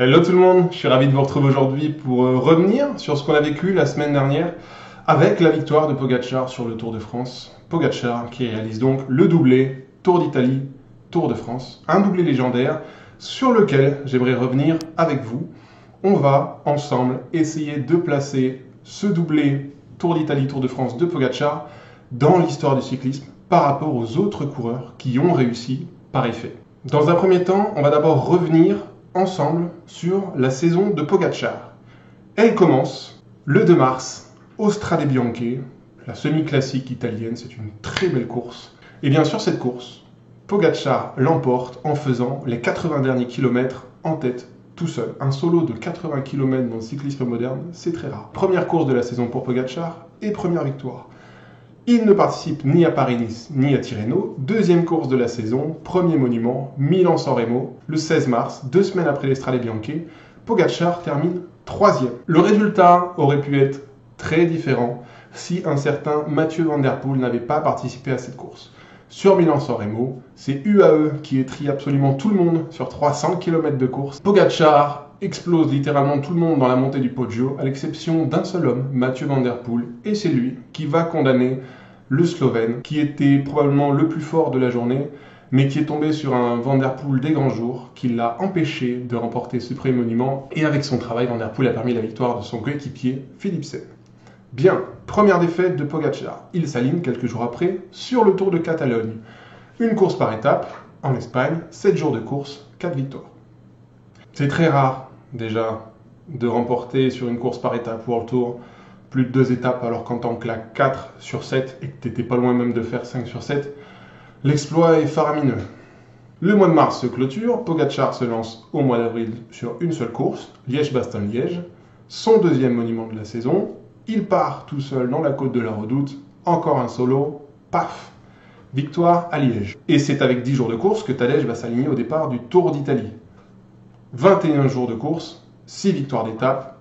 Hello tout le monde, je suis ravi de vous retrouver aujourd'hui pour revenir sur ce qu'on a vécu la semaine dernière avec la victoire de Pogačar sur le Tour de France. Pogačar qui réalise donc le doublé Tour d'Italie, Tour de France, un doublé légendaire sur lequel j'aimerais revenir avec vous. On va ensemble essayer de placer ce doublé Tour d'Italie, Tour de France de Pogačar dans l'histoire du cyclisme par rapport aux autres coureurs qui ont réussi pareil fait. Dans un premier temps, on va d'abord revenir ensemble sur la saison de Pogačar. Elle commence le 2 mars au Strade Bianche, la semi-classique italienne, c'est une très belle course. Et bien sûr cette course, Pogačar l'emporte en faisant les 80 derniers kilomètres en tête tout seul. Un solo de 80 km dans le cyclisme moderne, c'est très rare. Première course de la saison pour Pogačar et première victoire. Il ne participe ni à Paris-Nice ni à Tirreno. Deuxième course de la saison, premier monument, Milan-San Remo, le 16 mars, 2 semaines après l'Strade Bianche. Pogačar termine 3e. Le résultat aurait pu être très différent si un certain Mathieu Van Der Poel n'avait pas participé à cette course. Sur Milan-San Remo, c'est UAE qui étrille absolument tout le monde sur 300 km de course. Pogačar explose littéralement tout le monde dans la montée du Poggio, à l'exception d'un seul homme, Mathieu Van Der Poel, et c'est lui qui va condamner le Slovène, qui était probablement le plus fort de la journée, mais qui est tombé sur un Van Der Poel des grands jours, qui l'a empêché de remporter ce premier monument, et avec son travail, Van Der Poel a permis la victoire de son coéquipier Philipsen. Bien, première défaite de Pogačar. Il s'aligne quelques jours après sur le Tour de Catalogne. Une course par étape, en Espagne, 7 jours de course, 4 victoires. C'est très rare, déjà, de remporter sur une course par étape World Tour plus de 2 étapes, alors qu'en tant que la 4 sur 7, et que tu n'étais pas loin même de faire 5 sur 7, l'exploit est faramineux. Le mois de mars se clôture, Pogačar se lance au mois d'avril sur une seule course, Liège-Bastogne-Liège, son deuxième monument de la saison. Il part tout seul dans la côte de la Redoute, encore un solo, paf, victoire à Liège. Et c'est avec 10 jours de course que Tadej va s'aligner au départ du Tour d'Italie. 21 jours de course, 6 victoires d'étape,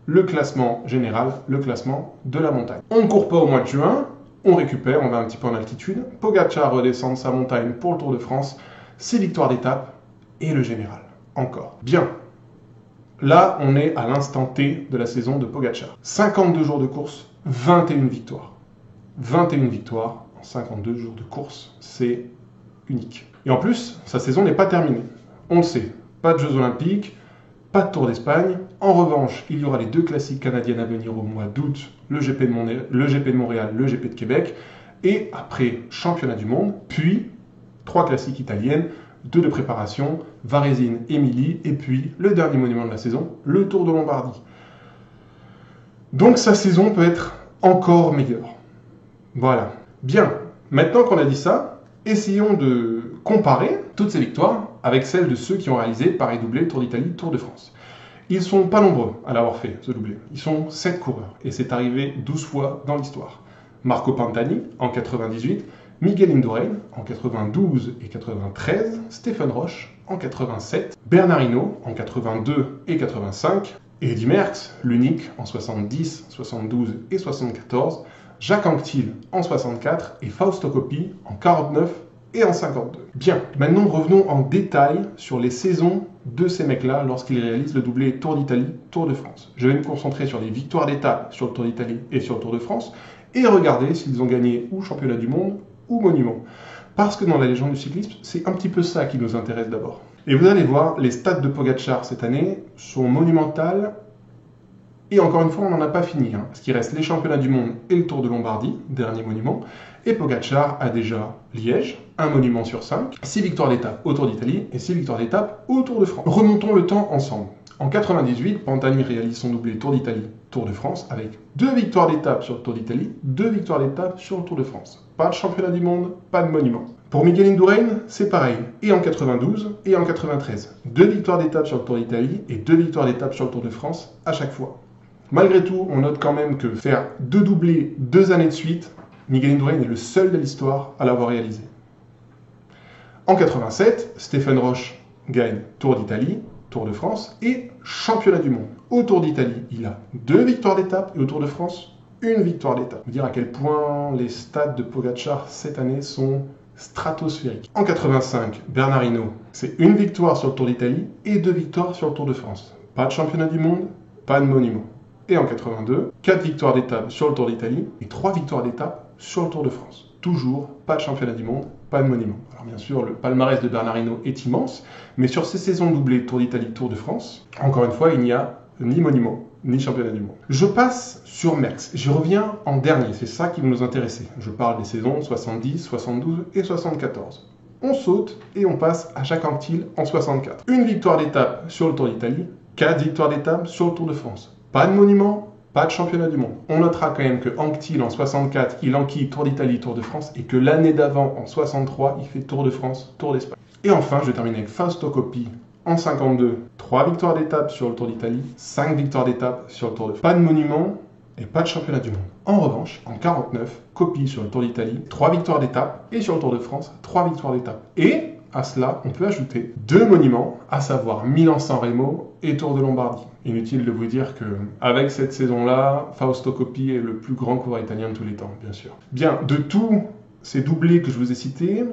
le classement général, le classement de la montagne. On ne court pas au mois de juin, on récupère, on va un petit peu en altitude. Pogačar redescend de sa montagne pour le Tour de France, 6 victoires d'étape et le général, encore. Bien. Là, on est à l'instant T de la saison de Pogačar. 52 jours de course, 21 victoires. 21 victoires en 52 jours de course, c'est unique. Et en plus, sa saison n'est pas terminée. On le sait, pas de Jeux Olympiques, pas de Tour d'Espagne. En revanche, il y aura les 2 classiques canadiennes à venir au mois d'août, le GP de Montréal, le GP de Québec, et après championnat du monde, puis 3 classiques italiennes, 2 de préparation, Varésine, Émilie, et puis le dernier monument de la saison, le Tour de Lombardie. Donc sa saison peut être encore meilleure. Voilà. Bien, maintenant qu'on a dit ça, essayons de comparer toutes ces victoires avec celles de ceux qui ont réalisé pareil doublé Tour d'Italie, Tour de France. Ils ne sont pas nombreux à l'avoir fait, ce doublé. Ils sont 7 coureurs, et c'est arrivé 12 fois dans l'histoire. Marco Pantani, en 98, Miguel Indurain, en 92 et 93, Stefan Roche, en 87, Bernard Hinault, en 82 et 85, Eddy Merckx, l'unique, en 70, 72 et 74, Jacques Anquetil, en 64, et Fausto Coppi, en 49 et en 52. Bien, maintenant revenons en détail sur les saisons de ces mecs-là lorsqu'ils réalisent le doublé Tour d'Italie, Tour de France. Je vais me concentrer sur les victoires d'étape sur le Tour d'Italie et sur le Tour de France et regarder s'ils ont gagné ou championnat du monde ou monument. Parce que dans la légende du cyclisme, c'est un petit peu ça qui nous intéresse d'abord. Et vous allez voir, les stats de Pogačar cette année sont monumentales. Et encore une fois, on n'en a pas fini, parce qu'il reste les championnats du monde et le Tour de Lombardie, dernier monument. Et Pogačar a déjà Liège, un monument sur 5, 6 victoires d'étape au Tour d'Italie et 6 victoires d'étape au Tour de France. Remontons le temps ensemble. En 98, Pantani réalise son doublé Tour d'Italie, Tour de France, avec 2 victoires d'étape sur le Tour d'Italie, 2 victoires d'étape sur le Tour de France. Pas de championnat du monde, pas de monument. Pour Miguel Indurain, c'est pareil, et en 92 et en 93. 2 victoires d'étape sur le Tour d'Italie et 2 victoires d'étape sur le Tour de France à chaque fois. Malgré tout, on note quand même que faire 2 doublés 2 années de suite, Miguel Indurain est le seul de l'histoire à l'avoir réalisé. En 87, Stefan Roche gagne Tour d'Italie, Tour de France et championnat du monde. Au Tour d'Italie, il a 2 victoires d'étape et au Tour de France, 1 victoire d'étape. Vous dire à quel point les stats de Pogačar cette année sont stratosphérique. En 85, Bernard Hinault, c'est une victoire sur le Tour d'Italie et 2 victoires sur le Tour de France. Pas de championnat du monde, pas de monument. Et en 82, 4 victoires d'étape sur le Tour d'Italie et 3 victoires d'étape sur le Tour de France. Toujours pas de championnat du monde, pas de monument. Alors bien sûr, le palmarès de Bernard Hinault est immense, mais sur ces saisons doublées Tour d'Italie, Tour de France, encore une fois, il n'y a ni monument, ni championnat du monde. Je passe sur Merckx. J'y reviens en dernier, c'est ça qui va nous intéresser. Je parle des saisons 70, 72 et 74. On saute et on passe à Jacques Anquetil en 64. Une victoire d'étape sur le Tour d'Italie, 4 victoires d'étape sur le Tour de France. Pas de monument, pas de championnat du monde. On notera quand même que Anquetil en 64, il enquille Tour d'Italie, Tour de France, et que l'année d'avant, en 63, il fait Tour de France, Tour d'Espagne. Et enfin, je termine avec Fausto Coppi en 52, 3 victoires d'étape sur le Tour d'Italie, 5 victoires d'étape sur le Tour de France. Pas de monument et pas de championnat du monde. En revanche, en 49, Coppi sur le Tour d'Italie, 3 victoires d'étape, et sur le Tour de France, 3 victoires d'étape. Et à cela, on peut ajouter 2 monuments, à savoir Milan-San Remo et Tour de Lombardie. Inutile de vous dire que avec cette saison-là, Fausto Coppi est le plus grand coureur italien de tous les temps, bien sûr. Bien, de tous ces doublés que je vous ai cités,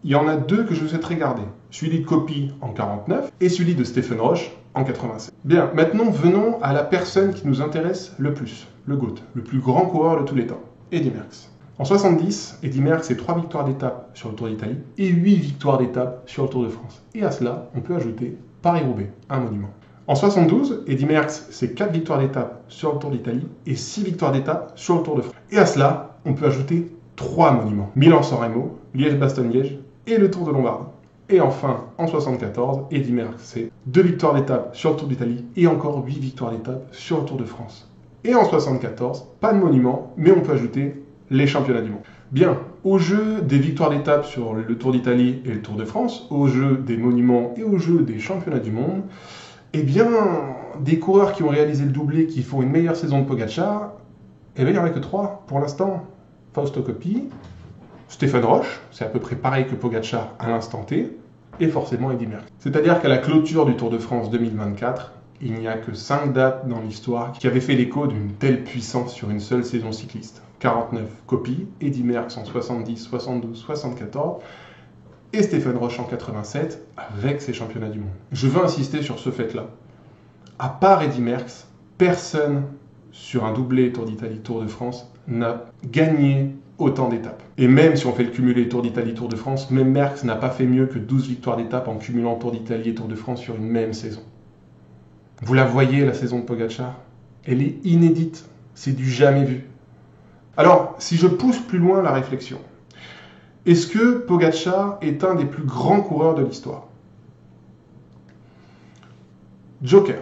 il y en a 2 que je souhaiterais garder. Celui de Coppi en 49 et celui de Stephen Roche en 87. Bien, maintenant venons à la personne qui nous intéresse le plus, le GOAT, le plus grand coureur de tous les temps, Eddy Merckx. En 70, Eddy Merckx, c'est 3 victoires d'étape sur le Tour d'Italie et 8 victoires d'étape sur le Tour de France. Et à cela, on peut ajouter Paris-Roubaix, un monument. En 72, Eddy Merckx, c'est 4 victoires d'étape sur le Tour d'Italie et 6 victoires d'étape sur le Tour de France. Et à cela, on peut ajouter 3 monuments. Milan-San Remo, Liège-Bastogne-Liège et le Tour de Lombardie. Et enfin, en 74, Eddy Merckx, c'est 2 victoires d'étape sur le Tour d'Italie et encore 8 victoires d'étape sur le Tour de France. Et en 74, pas de monument, mais on peut ajouter les championnats du monde. Bien, au jeu des victoires d'étape sur le Tour d'Italie et le Tour de France, au jeu des monuments et au jeu des championnats du monde, eh bien, des coureurs qui ont réalisé le doublé, qui font une meilleure saison de Pogacar, eh bien, il n'y en a que 3 pour l'instant. Fausto Coppi, Stephen Roche, c'est à peu près pareil que Pogacar à l'instant T, et forcément Eddy Merckx. C'est-à-dire qu'à la clôture du Tour de France 2024, il n'y a que 5 dates dans l'histoire qui avaient fait l'écho d'une telle puissance sur une seule saison cycliste. 49, Coppi, Eddy Merckx en 70, 72, 74, et Stephen Roche en 87, avec ses championnats du monde. Je veux insister sur ce fait-là. À part Eddy Merckx, personne sur un doublé Tour d'Italie, Tour de France n'a gagné autant d'étapes. Et même si on fait le cumulé Tour d'Italie, Tour de France, même Merckx n'a pas fait mieux que 12 victoires d'étapes en cumulant Tour d'Italie et Tour de France sur une même saison. Vous la voyez, la saison de Pogacar? Elle est inédite, c'est du jamais vu. Alors, si je pousse plus loin la réflexion, est-ce que Pogacar est un des plus grands coureurs de l'histoire? Joker.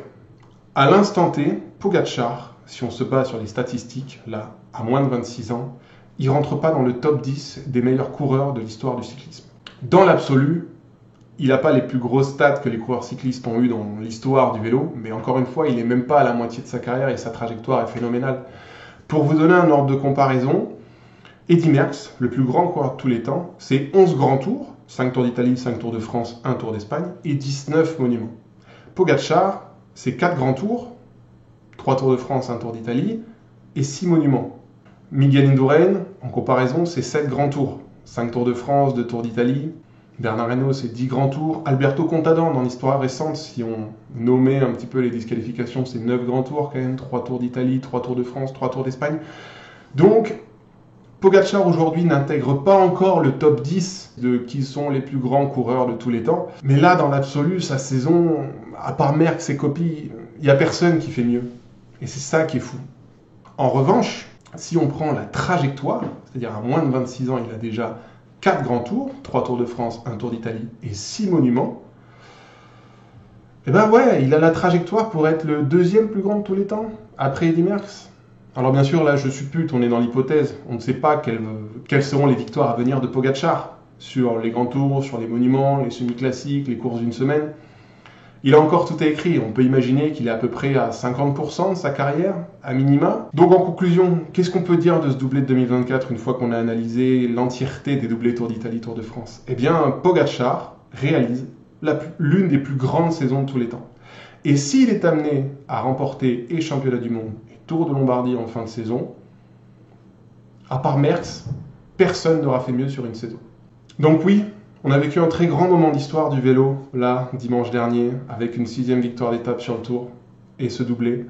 À l'instant T, Pogacar, si on se base sur les statistiques, là, à moins de 26 ans, il ne rentre pas dans le top 10 des meilleurs coureurs de l'histoire du cyclisme. Dans l'absolu, il n'a pas les plus grosses stats que les coureurs cyclistes ont eu dans l'histoire du vélo, mais encore une fois, il n'est même pas à la moitié de sa carrière et sa trajectoire est phénoménale. Pour vous donner un ordre de comparaison, Eddy Merckx, le plus grand coureur de tous les temps, c'est 11 grands tours, 5 tours d'Italie, 5 tours de France, 1 tour d'Espagne, et 19 monuments. Pogacar, c'est 4 grands tours, 3 tours de France, 1 tour d'Italie, et 6 monuments. Miguel Indurain, en comparaison, c'est 7 grands tours, 5 tours de France, 2 tours d'Italie. Bernard Hinault, c'est 10 grands tours. Alberto Contador, dans l'histoire récente, si on nommait un petit peu les disqualifications, c'est 9 grands tours quand même, 3 tours d'Italie, 3 tours de France, 3 tours d'Espagne. Donc, Pogacar aujourd'hui n'intègre pas encore le top 10 de qui sont les plus grands coureurs de tous les temps. Mais là, dans l'absolu, sa saison, à part Merckx et Coppi, il n'y a personne qui fait mieux. Et c'est ça qui est fou. En revanche, si on prend la trajectoire, c'est-à-dire à moins de 26 ans, il a déjà 4 grands tours, 3 tours de France, 1 tour d'Italie et 6 monuments. Et ben ouais, il a la trajectoire pour être le deuxième plus grand de tous les temps, après Eddy Merckx. Alors bien sûr, là je suppute, on est dans l'hypothèse, on ne sait pas quelles seront les victoires à venir de Pogacar sur les grands tours, sur les monuments, les semi-classiques, les courses d'une semaine. Il a encore tout à écrire, on peut imaginer qu'il est à peu près à 50% de sa carrière, à minima. Donc en conclusion, qu'est-ce qu'on peut dire de ce doublé de 2024 une fois qu'on a analysé l'entièreté des doublés Tour d'Italie, Tour de France? Eh bien, Pogacar réalise l'une des plus grandes saisons de tous les temps. Et s'il est amené à remporter et championnat du monde et Tour de Lombardie en fin de saison, à part Merckx, personne n'aura fait mieux sur une saison. Donc oui, on a vécu un très grand moment d'histoire du vélo, là, dimanche dernier, avec une 6e victoire d'étape sur le Tour, et ce doublé.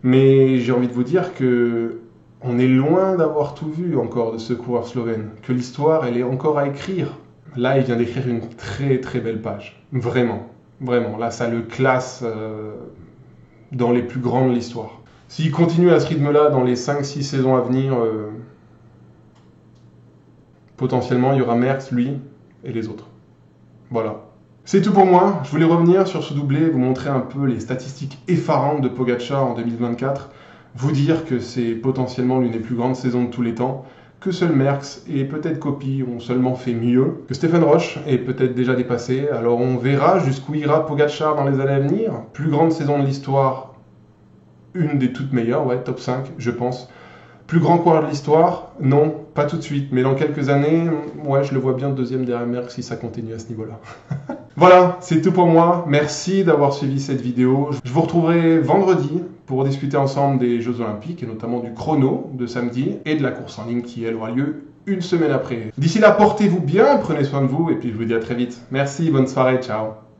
Mais j'ai envie de vous dire que on est loin d'avoir tout vu encore de ce coureur slovène, que l'histoire, elle est encore à écrire. Là, il vient d'écrire une très très belle page. Vraiment, vraiment. Là, ça le classe dans les plus grands de l'histoire. S'il continue à ce rythme-là dans les 5-6 saisons à venir, potentiellement, il y aura Merckx, lui, et les autres. Voilà. C'est tout pour moi. Je voulais revenir sur ce doublé, vous montrer un peu les statistiques effarantes de Pogačar en 2024, vous dire que c'est potentiellement l'une des plus grandes saisons de tous les temps, que seul Merckx et peut-être Coppi ont seulement fait mieux, que Stefan Roche est peut-être déjà dépassé, alors on verra jusqu'où ira Pogačar dans les années à venir. Plus grande saison de l'histoire, une des toutes meilleures, ouais, top 5, je pense. Plus grand coureur de l'histoire? Non, pas tout de suite, mais dans quelques années, ouais, je le vois bien deuxième derrière Merckx si ça continue à ce niveau-là. Voilà, c'est tout pour moi. Merci d'avoir suivi cette vidéo. Je vous retrouverai vendredi pour discuter ensemble des Jeux Olympiques et notamment du chrono de samedi et de la course en ligne qui, elle, aura lieu une semaine après. D'ici là, portez-vous bien, prenez soin de vous et puis je vous dis à très vite. Merci, bonne soirée, ciao.